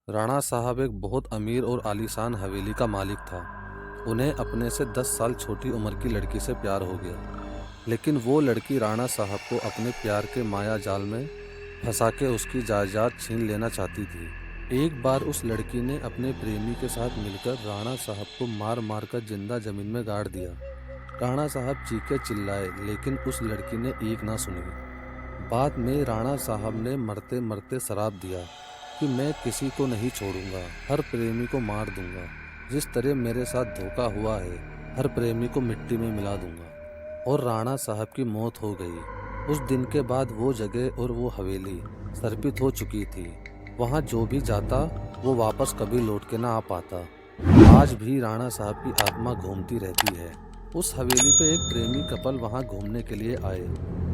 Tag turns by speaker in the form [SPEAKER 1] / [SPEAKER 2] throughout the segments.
[SPEAKER 1] राणा साहब एक बहुत अमीर और आलीशान हवेली का मालिक था। उन्हें अपने से 10 साल छोटी उम्र की लड़की से प्यार हो गया, लेकिन वो लड़की राणा साहब को अपने प्यार के माया जाल में फंसा के उसकी जायदाद छीन लेना चाहती थी। एक बार उस लड़की ने अपने प्रेमी के साथ मिलकर राणा साहब को मार मार कर जिंदा जमीन में गाड़ दिया। राणा साहब चीखे चिल्लाए, लेकिन उस लड़की ने एक ना सुनी। बाद में राणा साहब ने मरते मरते श्राप दिया कि मैं किसी को नहीं छोड़ूंगा, हर प्रेमी को मार दूंगा। जिस तरह मेरे साथ धोखा हुआ है, हर प्रेमी को मिट्टी में मिला दूंगा। और राणा साहब की मौत हो गई। उस दिन के बाद वो जगह और वो हवेली सर्पित हो चुकी थी। वहाँ जो भी जाता वो वापस कभी लौट के ना आ पाता। आज भी राणा साहब की आत्मा घूमती रहती है। उस हवेली पे एक प्रेमी कपल वहाँ घूमने के लिए आए।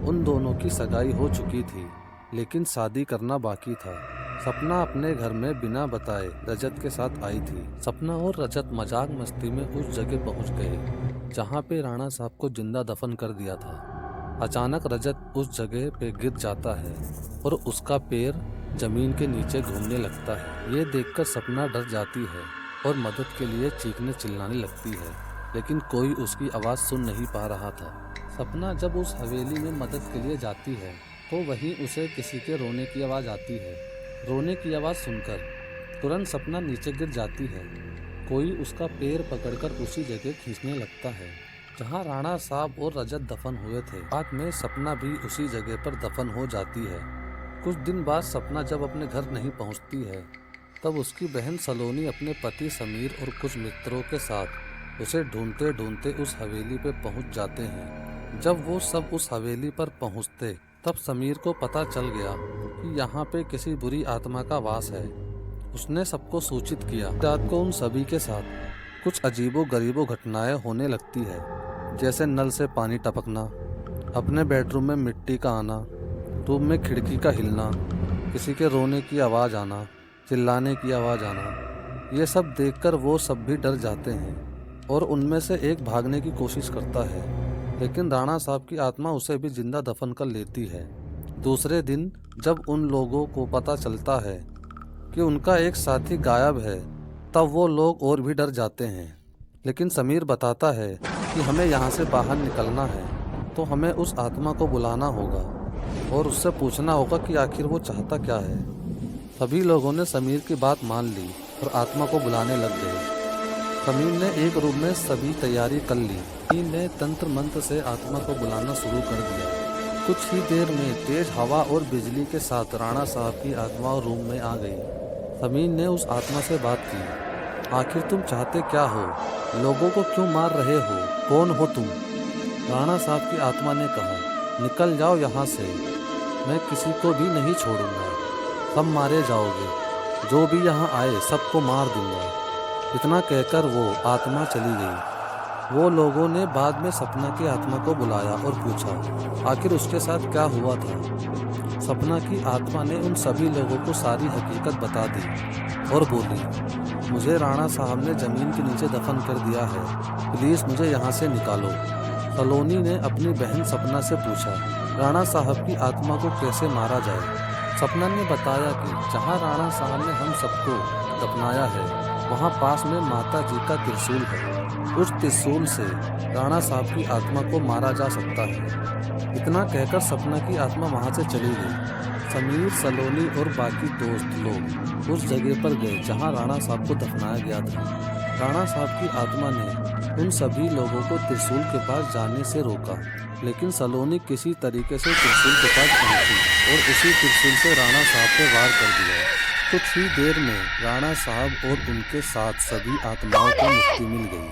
[SPEAKER 1] उन दोनों की सगाई हो चुकी थी, लेकिन शादी करना बाकी था। सपना अपने घर में बिना बताए रजत के साथ आई थी। सपना और रजत मजाक मस्ती में उस जगह पहुंच गए जहां पे राणा साहब को जिंदा दफन कर दिया था। अचानक रजत उस जगह पे गिर जाता है और उसका पैर जमीन के नीचे घूमने लगता है। ये देखकर सपना डर जाती है और मदद के लिए चीखने चिल्लाने लगती है, लेकिन कोई उसकी आवाज़ सुन नहीं पा रहा था। सपना जब उस हवेली में मदद के लिए जाती है तो वहीं उसे किसी के रोने की आवाज़ आती है। रोने की आवाज़ सुनकर तुरंत सपना नीचे गिर जाती है। कोई उसका पैर पकड़कर उसी जगह खींचने लगता है जहां राणा साहब और रजत दफन हुए थे। बाद में सपना भी उसी जगह पर दफन हो जाती है। कुछ दिन बाद सपना जब अपने घर नहीं पहुंचती है, तब उसकी बहन सलोनी अपने पति समीर और कुछ मित्रों के साथ उसे ढूंढते ढूंढते उस हवेली पे पहुंच जाते हैं। जब वो सब उस हवेली पर पहुंचते तब समीर को पता चल गया कि यहाँ पे किसी बुरी आत्मा का वास है। उसने सबको सूचित किया। रात को उन सभी के साथ कुछ अजीबो गरीबो घटनाएं होने लगती है, जैसे नल से पानी टपकना, अपने बेडरूम में मिट्टी का आना, रूम में खिड़की का हिलना, किसी के रोने की आवाज़ आना, चिल्लाने की आवाज़ आना। ये सब देखकर वो सब भी डर जाते हैं और उनमें से एक भागने की कोशिश करता है, लेकिन राणा साहब की आत्मा उसे भी जिंदा दफन कर लेती है। दूसरे दिन जब उन लोगों को पता चलता है कि उनका एक साथी गायब है, तब वो लोग और भी डर जाते हैं। लेकिन समीर बताता है कि हमें यहाँ से बाहर निकलना है, तो हमें उस आत्मा को बुलाना होगा और उससे पूछना होगा कि आखिर वो चाहता क्या है। सभी लोगों ने समीर की बात मान ली और आत्मा को बुलाने लग गए। समीर ने एक रूम में सभी तैयारी कर ली। समीर ने तंत्र मंत्र से आत्मा को बुलाना शुरू कर दिया। कुछ ही देर में तेज हवा और बिजली के साथ राणा साहब की आत्मा रूम में आ गई। समीर ने उस आत्मा से बात की। आखिर तुम चाहते क्या हो? लोगों को क्यों मार रहे हो? कौन हो तुम? राणा साहब की आत्मा ने कहा, निकल जाओ यहाँ से, मैं किसी को भी नहीं छोड़ूंगा, सब मारे जाओगे। जो भी यहाँ आए सबको मार दूंगा। इतना कहकर वो आत्मा चली गई। वो लोगों ने बाद में सपना की आत्मा को बुलाया और पूछा आखिर उसके साथ क्या हुआ था। सपना की आत्मा ने उन सभी लोगों को सारी हकीकत बता दी और बोली, मुझे राणा साहब ने जमीन के नीचे दफन कर दिया है, प्लीज़ मुझे यहाँ से निकालो। सलोनी ने अपनी बहन सपना से पूछा, राणा साहब की आत्मा को कैसे मारा जाए। सपना ने बताया कि जहाँ राणा साहब ने हम सबको दफनाया है, वहाँ पास में माता जी का त्रिशूल है। उस त्रिशूल से राणा साहब की आत्मा को मारा जा सकता है। इतना कहकर सपना की आत्मा वहाँ से चली गई। समीर, सलोनी और बाकी दोस्त लोग उस जगह पर गए जहाँ राणा साहब को दफनाया गया था। राणा साहब की आत्मा ने उन सभी लोगों को त्रिशूल के पास जाने से रोका, लेकिन सलोनी किसी तरीके से त्रिशूल के पास पहुंची और उसी त्रिशूल से राणा साहब पे वार कर दिया। कुछ ही देर में राणा साहब और उनके साथ सभी आत्माओं को मुक्ति मिल गई।